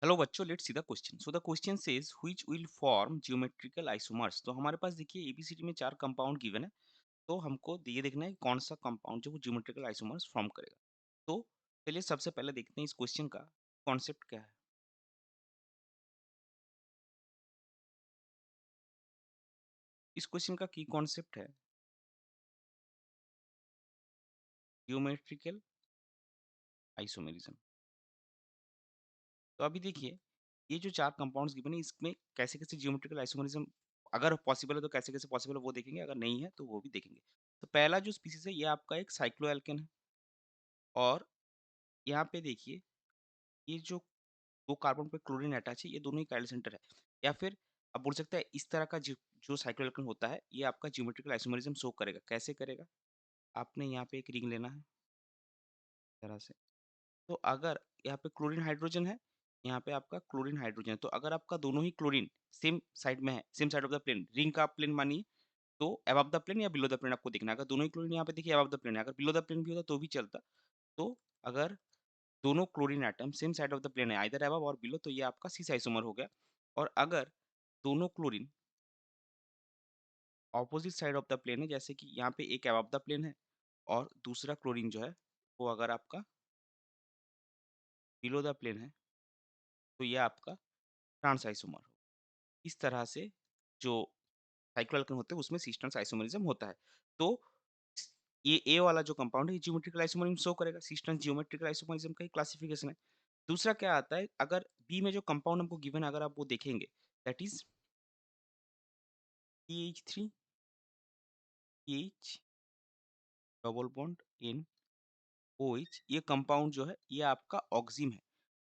Hello बच्चों, let's see the question. So the question says which will form geometrical isomers. तो हमारे पास देखिए ABCD में चार कंपाउंड गिवन है। तो हमको ये देखना है कौन सा कंपाउंड जो वो ज्योमेट्रिकल आइसोमर्स फॉर्म करेगा। तो चलिए सबसे पहले देखते हैं इस क्वेश्चन का कॉन्सेप्ट क्या है। इस क्वेश्चन का की कॉन्सेप्ट है ज्योमेट्रिकल आइसोमेरिज्म। तो अभी देखिए ये जो चार कंपाउंड्स गिवन है इसमें कैसे कैसे ज्योमेट्रिकल आइसोमेरिज्म अगर पॉसिबल है तो कैसे कैसे पॉसिबल है वो देखेंगे, अगर नहीं है तो वो भी देखेंगे। तो पहला जो स्पीसीज है ये आपका एक साइक्लोएल्केन है। और यहाँ पे देखिए ये जो 2 कार्बन पे क्लोरीन अटैच है, ये दोनों ही काइरल सेंटर है। या फिर आप बोल सकते हैं इस तरह का जो साइक्लोएल्केन होता है, ये आपका ज्योमेट्रिकल आइसोमेरिज्म शो करेगा। कैसे करेगा? आपने यहाँ पे एक रिंग लेना है, इस तरह से। तो अगर यहाँ पे क्लोरीन हाइड्रोजन है, यहाँ पे आपका क्लोरीन हाइड्रोजन है, तो अगर आपका दोनों ही क्लोरीन सेम साइड में है, same side of the plane, ring का आप प्लेन मानिए, तो अबव द प्लेन या बिलो द प्लेन आपको देखना है। अगर दोनों ही क्लोरीन यहाँ पे देखिए अबव द प्लेन है, अगर बिलो द प्लेन भी होता तो भी चलता। तो अगर दोनों chlorine atom same side of the plane है, आइदर अबव और बिलो, तो ये आपका सिस आइसोमर हो गया। और अगर दोनों chlorine opposite side of the plane है, जैसे कि यहाँ पे एक अबव द प्लेन है और दूसरा क्लोरीन जो है वो अगर आपका बिलो द प्लेन है, तो ये आपका ट्रांस आइसोमर हो। इस तरह से जो साइक्लोएल्केन होते हैं उसमें सिस ट्रांस आइसोमरिज्म होता है। तो ये ए वाला जो कंपाउंड है ये ज्योमेट्रिकल आइसोमरिज्म शो करेगा। सिस ट्रांस ज्योमेट्रिकल आइसोमरिज्म का ही क्लासिफिकेशन है। दूसरा क्या आता है, अगर बी में जो कंपाउंड हमको गिवन है अगर आप वो देखेंगे, that is CH3 CH double bond N OH, ये कंपाउंड जो है ये आपका ऑक्सिम है।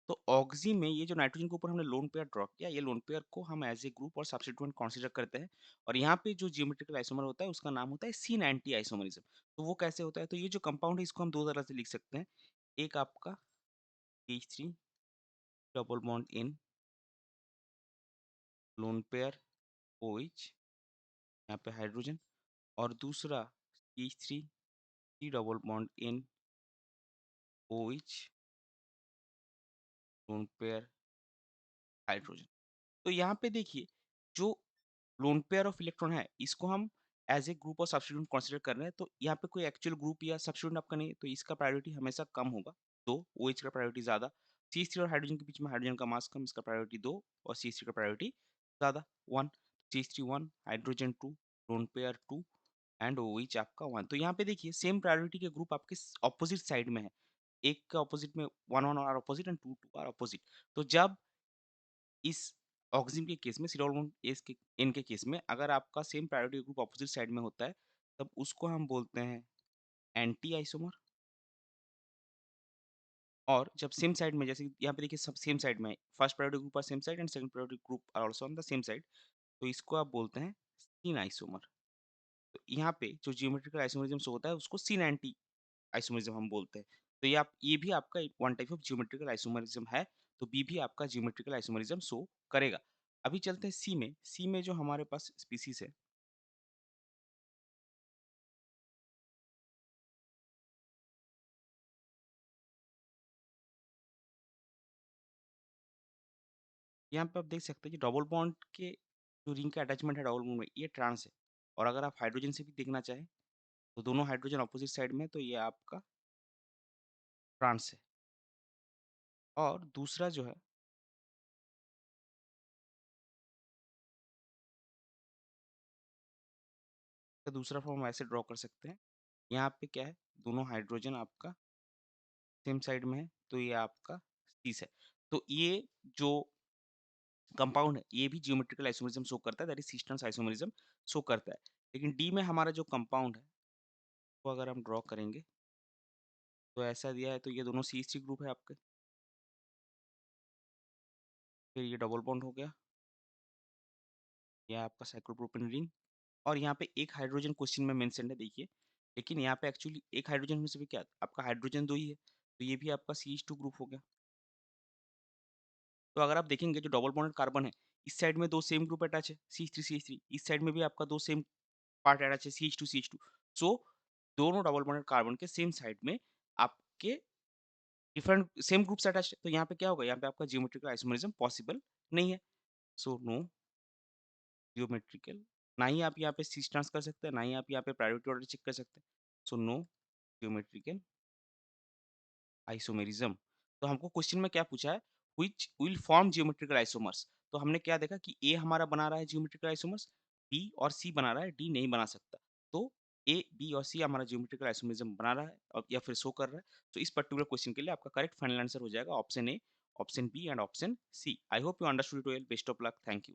तो ऑक्सिम में ये जो नाइट्रोजन के ऊपर हमने लोन पेयर ड्रॉ किया, ये लोन पेयर को हम एज ए ग्रुप और सब्स्टिट्यूएंट कंसीडर करते हैं। और यहाँ पे जो ज्योमेट्रिकल आइसोमर होता है उसका नाम होता है C90 आइसोमरिज्म। तो वो कैसे होता है, तो ये जो कंपाउंड है इसको हम दो तरह से लिख सकते हैं। एक आपका CH3 double bond N lone pair OH, यहाँ पे हाइड्रोजन। और दूसरा CH3 double bond N OH lone pair hydrogen. तो यहाँ पे देखिए जो लोन पेयर ऑफ इलेक्ट्रॉन है इसको हम एज ए ग्रुप और सब्स्टिट्यूएंट कंसीडर कर रहे हैं। तो यहाँ पे कोई एक्चुअल ग्रुप या सब्स्टिट्यूएंट आपका नहीं है, तो इसका प्रायोरिटी हमेशा कम होगा। दो OH का प्रायोरिटी ज्यादा। CH3 और हाइड्रोजन के बीच में हाइड्रोजन का मास कम, इसका प्रायोरिटी दो। और CH3 का प्रायोरिटी ज्यादा, one. CH3 1, hydrogen two, lone pair two and OH आपका वन। तो यहाँ पे देखिए सेम प्रायोरिटी के ग्रुप आपके ऑपोजिट साइड में है। एक के ऑपोजिट में one one are opposite and two two are opposite. तो जब इस ऑक्सिजन के केस में, सिरोल एस के इन के केस में, अगर आपका same priority group opposite side में होता है, तब उसको हम बोलते हैं एंटी आइसोमर। और जब सेम साइड में, जैसे यहाँ पे देखिए सब सेम साइड में, first priority group are same side and second priority group are also on the same side, तो इसको आप बोलते हैं सीन आइसोमर। तो यहाँ पे जो जियोमेट्रिकल आइसोमरिज्म शो होता है उसको सीन एंटी आइसोमरिज्म हम बोलते हैं। तो ये भी आपका one type of geometrical isomerism है। तो बी भी आपका जियोमेट्रिकल आइसोमरिज्म शो करेगा। अभी चलते हैं सी में। सी में जो हमारे पास स्पीसीज है, यहाँ पे आप देख सकते हैं कि डबल बॉन्ड के जो रिंग का अटैचमेंट है डबल बॉन्ड में, ये ट्रांस है। और अगर आप हाइड्रोजन से भी देखना चाहें तो दोनों हाइड्रोजन अपोजिट साइड में है, तो ये आपका ट्रांस है। और दूसरा जो है, तो दूसरा फॉर्म ऐसे ड्रॉ कर सकते हैं। यहाँ पे क्या है, दोनों हाइड्रोजन आपका सेम साइड में है, तो ये आपका सीस है। तो ये जो कंपाउंड है ये भी जियोमेट्रिकल आइसोमरिज्म शो करता है, that is cis trans isomerism show करता है। लेकिन डी में हमारा जो कंपाउंड है वो अगर हम ड्रॉ करेंगे तो ऐसा दिया है, तो ये दोनों CH3 ग्रुप है आपके। फिर ये डबल बॉन्ड हो गया, ये आपका साइक्लोप्रोपेन रिंग। और यहाँ पे एक हाइड्रोजन क्वेश्चन में मेंशन है देखिए, लेकिन यहाँ पे एक्चुअली एक हाइड्रोजन में से भी क्या आपका हाइड्रोजन दो ही है, तो ये भी आपका CH2 ग्रुप हो गया। तो अगर आप देखेंगे जो डबल बॉन्डेड कार्बन है, इस साइड में दो सेम ग्रुप अटैच है CH3 इस साइड में भी आपका दो सेम पार्ट अटैच है CH2 सो दोनों डबल बॉन्डेड कार्बन के सेम साइड में आपके डिफरेंट सेम ग्रुप्स अटैच्ड है, तो यहाँ पे क्या होगा? यहाँ पे आपका जियोमेट्रिकल आइसोमेरिज्म पॉसिबल नहीं है। सो नो जियोमेट्रिकल, ना ही आप यहाँ पे सी स्टार्स कर सकते हैं, ना ही आप यहाँ पे प्रायोरिटी ऑर्डर चेक कर सकते हैं। So no geometrical isomerism. तो हमको क्वेश्चन में क्या पूछा है? Which will form geometrical isomers. तो हमने क्या देखा कि ए हमारा बना रहा है जियोमेट्रिकल आइसोमर्स, बी और सी बना रहा है, डी नहीं बना सकता। तो ए, बी और सी हमारा जियोमेट्रिकल आइसोमेरिज्म बना रहा है और या फिर शो कर रहा है। तो इस पर्टिकुलर क्वेश्चन के लिए आपका करेक्ट फाइनल आंसर हो जाएगा option A, option B and option C. I hope you understood it well. Best of luck. Thank you.